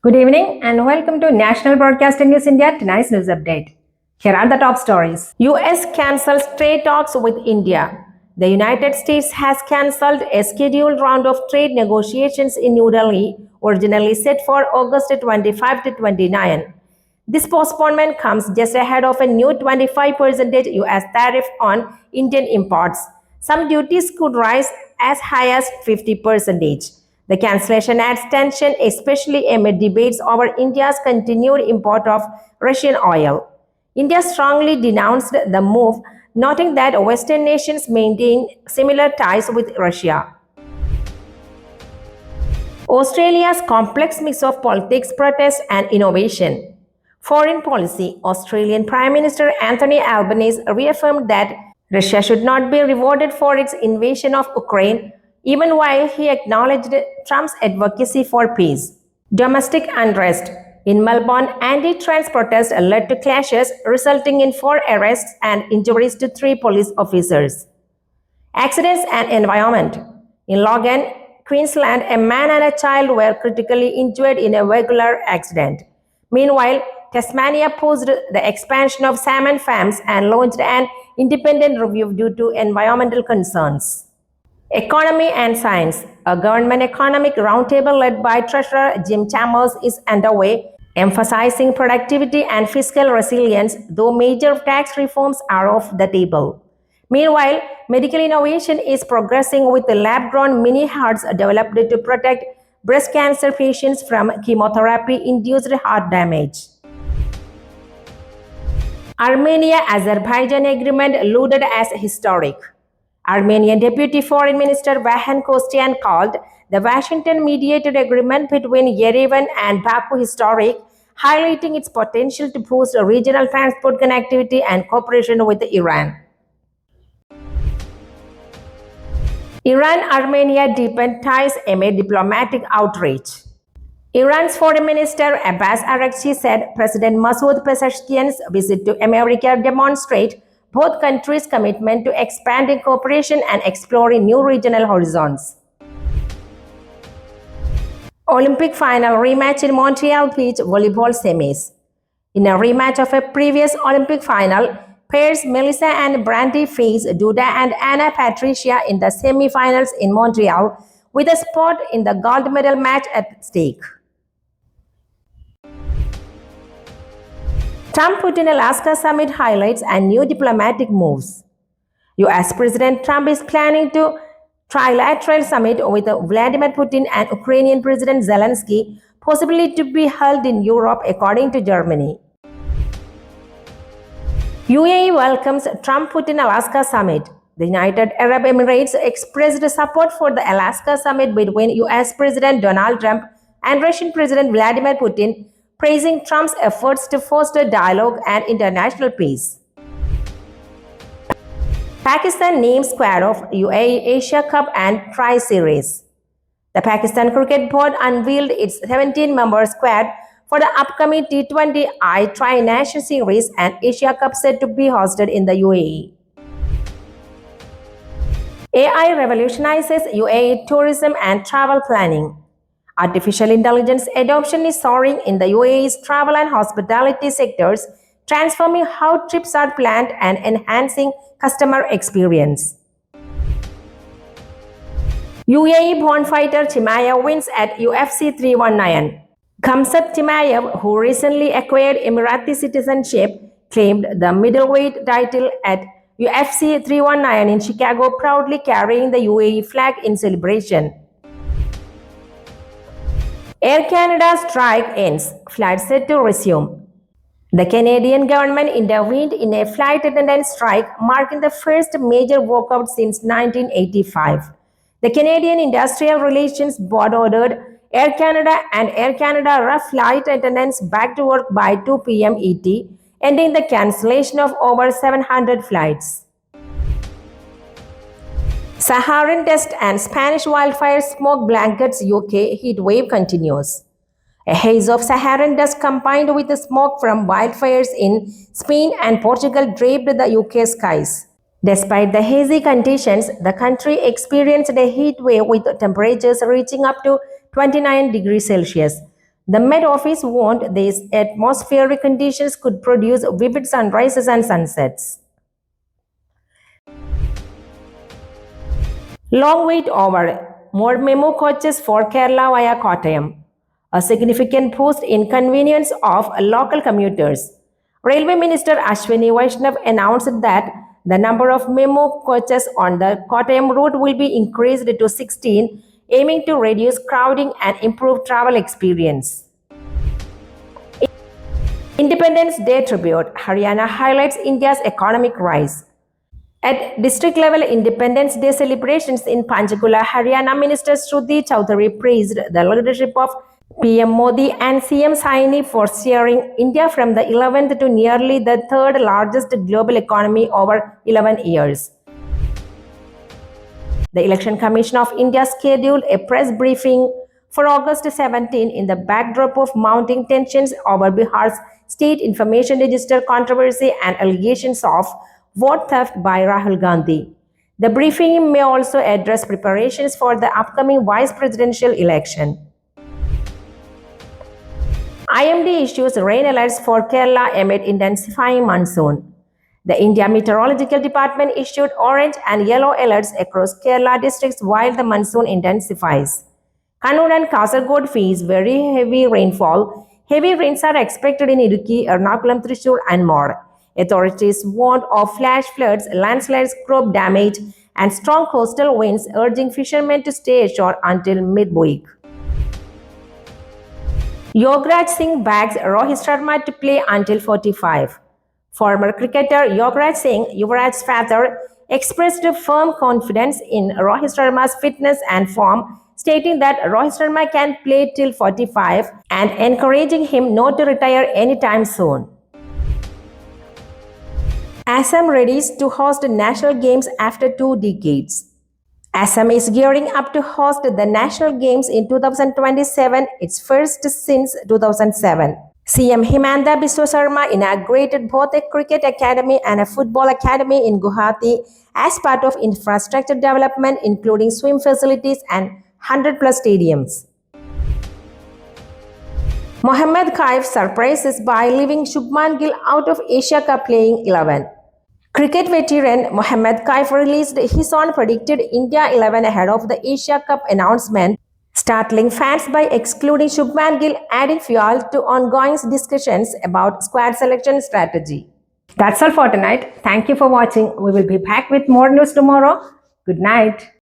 Good evening and welcome to National Broadcasting News India. Tonight's news update. Here are the top stories. US cancels trade talks with India. The United States has cancelled a scheduled round of trade negotiations in New Delhi, originally set for August 25 to 29. This postponement comes just ahead of a new 25% US tariff on Indian imports. Some duties could rise as high as 50%. The cancellation adds tension, especially amid debates over India's continued import of Russian oil. India strongly denounced the move, noting that Western nations maintain similar ties with Russia. Australia's complex mix of politics, protest, and innovation. Foreign policy. Australian Prime Minister Anthony Albanese reaffirmed that Russia should not be rewarded for its invasion of Ukraine, even while he acknowledged Trump's advocacy for peace. Domestic unrest. In Melbourne, anti-trans protests led to clashes, resulting in 4 arrests and injuries to 3 police officers. Accidents and environment. In Logan, Queensland, a man and a child were critically injured in a vehicular accident. Meanwhile, Tasmania paused the expansion of salmon farms and launched an independent review due to environmental concerns. Economy and science. A government economic roundtable led by Treasurer Jim Chalmers is underway, emphasizing productivity and fiscal resilience, though major tax reforms are off the table. Meanwhile, medical innovation is progressing with the lab-grown mini hearts developed to protect breast cancer patients from chemotherapy-induced heart damage. Armenia-Azerbaijan agreement lauded as historic. Armenian Deputy Foreign Minister Vahan Kostian called the Washington-mediated agreement between Yerevan and Baku historic, highlighting its potential to boost regional transport connectivity and cooperation with Iran. Iran-Armenia deepened ties amid diplomatic outreach. Iran's Foreign Minister Abbas Araghchi said President Masoud Pezeshkian's visit to America demonstrates both countries' commitment to expanding cooperation and exploring new regional horizons. Olympic final rematch in Montreal Beach volleyball semis. In a rematch of a previous Olympic final, pairs Melissa and Brandy faced Duda and Anna Patricia in the semi-finals in Montreal, with a spot in the gold medal match at stake. Trump-Putin Alaska summit highlights and new diplomatic moves. US President Trump is planning to trilateral summit with Vladimir Putin and Ukrainian President Zelensky, possibly to be held in Europe, according to Germany. UAE welcomes Trump-Putin Alaska summit. The United Arab Emirates expressed support for the Alaska summit between US President Donald Trump and Russian President Vladimir Putin, praising Trump's efforts to foster dialogue and international peace. Pakistan names squad of UAE Asia Cup and Tri-Series. The Pakistan Cricket Board unveiled its 17-member squad for the upcoming T20I Tri-Nation Series and Asia Cup set to be hosted in the UAE. AI revolutionizes UAE tourism and travel planning. Artificial intelligence adoption is soaring in the UAE's travel and hospitality sectors, transforming how trips are planned and enhancing customer experience. UAE-born fighter Chimaev wins at UFC 319. Khamzat Chimaev, who recently acquired Emirati citizenship, claimed the middleweight title at UFC 319 in Chicago, proudly carrying the UAE flag in celebration. Air Canada strike ends. Flights set to resume. The Canadian government intervened in a flight attendant strike, marking the first major walkout since 1985. The Canadian Industrial Relations Board ordered Air Canada and Air Canada flight attendants back to work by 2 p.m. ET, ending the cancellation of over 700 flights. Saharan dust and Spanish wildfire smoke blankets UK heat wave continues. A haze of Saharan dust combined with the smoke from wildfires in Spain and Portugal draped the UK skies. Despite the hazy conditions, the country experienced a heat wave with temperatures reaching up to 29 degrees Celsius. The Met Office warned these atmospheric conditions could produce vivid sunrises and sunsets. Long wait over. More memo coaches for Kerala via Kottayam. A significant boost in convenience of local commuters. Railway Minister Ashwini Vaishnav announced that the number of memo coaches on the Kottayam route will be increased to 16, aiming to reduce crowding and improve travel experience. Independence Day tribute. Haryana highlights India's economic rise. At district level Independence Day celebrations in Panchkula, Haryana Minister Shruti Chowdhury praised the leadership of PM Modi and CM Saini for steering India from the 11th to nearly the third largest global economy over 11 years. The Election Commission of India scheduled a press briefing for August 17 in the backdrop of mounting tensions over Bihar's state information register controversy and allegations of vote theft by Rahul Gandhi. The briefing may also address preparations for the upcoming vice presidential election. IMD issues rain alerts for Kerala amid intensifying monsoon. The India Meteorological Department issued orange and yellow alerts across Kerala districts while the monsoon intensifies. Kannur and Kasaragod face very heavy rainfall. Heavy rains are expected in Idukki, Ernakulam, Thrissur and more. Authorities warned of flash floods, landslides, crop damage and strong coastal winds, urging fishermen to stay ashore until midweek. Yograj Singh backs Rohit Sharma to play until 45. Former cricketer Yograj Singh, Yuvraj's father, expressed firm confidence in Rohit Sharma's fitness and form, stating that Rohit Sharma can play till 45 and encouraging him not to retire anytime soon. Assam readies to host national games after 2 decades. Assam is gearing up to host the National Games in 2027, its first since 2007. CM Himanta Biswa Sarma inaugurated both a cricket academy and a football academy in Guwahati as part of infrastructure development, including swim facilities and 100+ stadiums. Mohammad Kaif surprises by leaving Shubman Gill out of Asia Cup playing 11. Cricket veteran Mohammad Kaif released his own predicted India 11 ahead of the Asia Cup announcement, startling fans by excluding Shubman Gill, adding fuel to ongoing discussions about squad selection strategy. That's all for tonight. Thank you for watching. We will be back with more news tomorrow. Good night.